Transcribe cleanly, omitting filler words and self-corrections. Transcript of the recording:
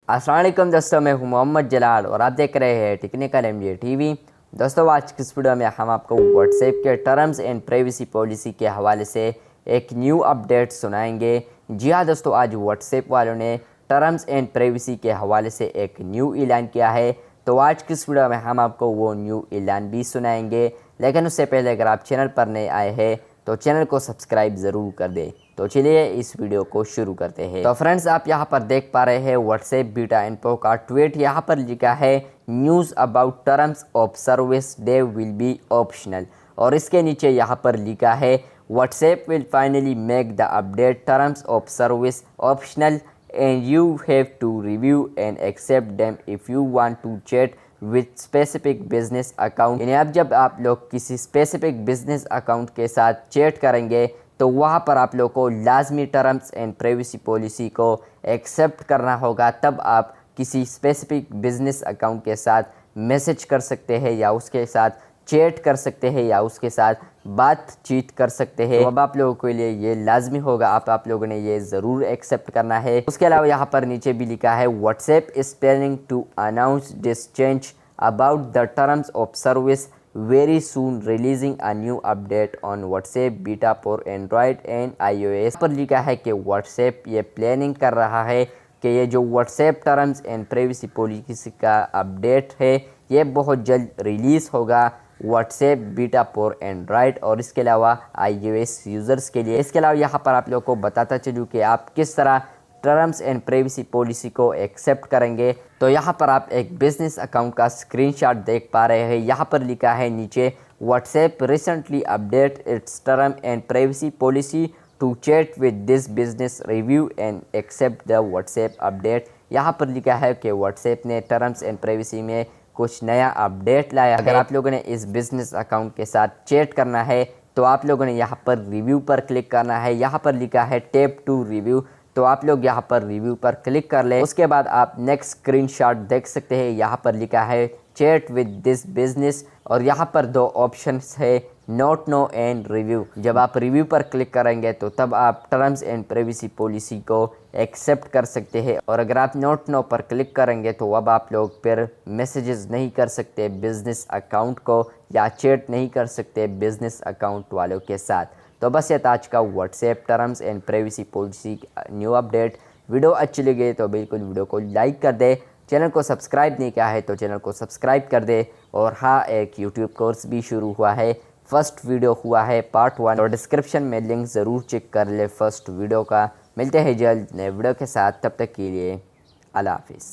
अस्सलाम वालेकुम दोस्तों, मैं हूं मोहम्मद जलाल और आप देख रहे हैं टेक्निकल एमजे टीवी। दोस्तों, आज की इस वीडियो में हम आपको व्हाट्सएप के टर्म्स एंड प्राइवेसी पॉलिसी के हवाले से एक न्यू अपडेट सुनाएंगे। जी हाँ दोस्तों, आज व्हाट्सएप वालों ने टर्म्स एंड प्राइवेसी के हवाले से एक न्यू ऐलान किया है। तो आज की इस वीडियो में हम आपको वो न्यू ऐलान भी सुनाएंगे, लेकिन उससे पहले अगर आप चैनल पर नए आए हैं तो चैनल को सब्सक्राइब ज़रूर कर दें। तो चलिए इस वीडियो को शुरू करते हैं। तो फ्रेंड्स, आप यहाँ पर देख पा रहे हैं व्हाट्सएप बीटा इन्फो का ट्वीट। यहाँ पर लिखा है news about terms of service day will be optional, और इसके नीचे यहाँ पर लिखा है WhatsApp will finally make the update terms of service optional and you have to review and accept them if you want to chat with specific business account। यानी अब जब आप लोग किसी स्पेसिफिक बिजनेस अकाउंट के साथ चैट करेंगे तो वहाँ पर आप लोग को लाजमी टर्म्स एंड प्राइवेसी पॉलिसी को एक्सेप्ट करना होगा, तब आप किसी स्पेसिफिक बिजनेस अकाउंट के साथ मैसेज कर सकते हैं या उसके साथ चैट कर सकते हैं या उसके साथ बातचीत कर सकते हैं। तो अब आप लोगों के लिए ये लाजमी होगा, आप लोगों ने ये ज़रूर एक्सेप्ट करना है। उसके अलावा यहाँ पर नीचे भी लिखा है WhatsApp is planning to announce this change about the terms of service very soon, releasing a new update on WhatsApp beta for Android and iOS। पर लिखा है कि व्हाट्सएप ये प्लानिंग कर रहा है कि ये जो WhatsApp terms and privacy policy का अपडेट है ये बहुत जल्द रिलीज़ होगा व्हाट्सएप बीटा फॉर एंड्रॉयड और इसके अलावा iOS यूज़र्स के लिए। इसके अलावा यहाँ पर आप लोग को बताता चलूँ कि आप किस तरह टर्म्स एंड प्राइवेसी पॉलिसी को एक्सेप्ट करेंगे। तो यहाँ पर आप एक बिजनेस अकाउंट का स्क्रीनशॉट देख पा रहे हैं। यहाँ पर लिखा है नीचे WhatsApp recently update its term and privacy policy to chat with this business review and accept the WhatsApp update. यहाँ पर लिखा है कि व्हाट्सएप ने टर्म्स एंड प्राइवेसी में कुछ नया अपडेट लाया। अगर आप लोगों ने इस बिजनेस अकाउंट के साथ चैट करना है तो आप लोगों ने यहाँ पर रिव्यू पर क्लिक करना है। यहाँ पर लिखा है टैप टू रिव्यू, तो आप लोग यहाँ पर रिव्यू पर क्लिक कर लें। उसके बाद आप नेक्स्ट स्क्रीनशॉट देख सकते हैं। यहाँ पर लिखा है चैट विद दिस बिजनेस और यहाँ पर दो ऑप्शंस है नोट नो एंड रिव्यू। जब आप रिव्यू पर क्लिक करेंगे तो तब आप टर्म्स एंड प्राइवेसी पॉलिसी को एक्सेप्ट कर सकते हैं, और अगर आप नोट नो पर क्लिक करेंगे तो अब आप लोग फिर मैसेजेस नहीं कर सकते बिजनेस अकाउंट को या चैट नहीं कर सकते बिजनेस अकाउंट वालों के साथ। तो बस ये आज का WhatsApp terms and privacy policy new update. Video अच्छी लगे तो बिल्कुल वीडियो को लाइक कर दे, चैनल को सब्सक्राइब नहीं किया है तो चैनल को सब्सक्राइब कर दे। और हाँ, एक यूट्यूब कोर्स भी शुरू हुआ है, फर्स्ट वीडियो हुआ है पार्ट 1, और डिस्क्रिप्शन में लिंक ज़रूर चेक कर ले फर्स्ट वीडियो का। मिलते हैं जल्द नए वीडियो के साथ, तब तक के लिए अल्लाह हाफिज़।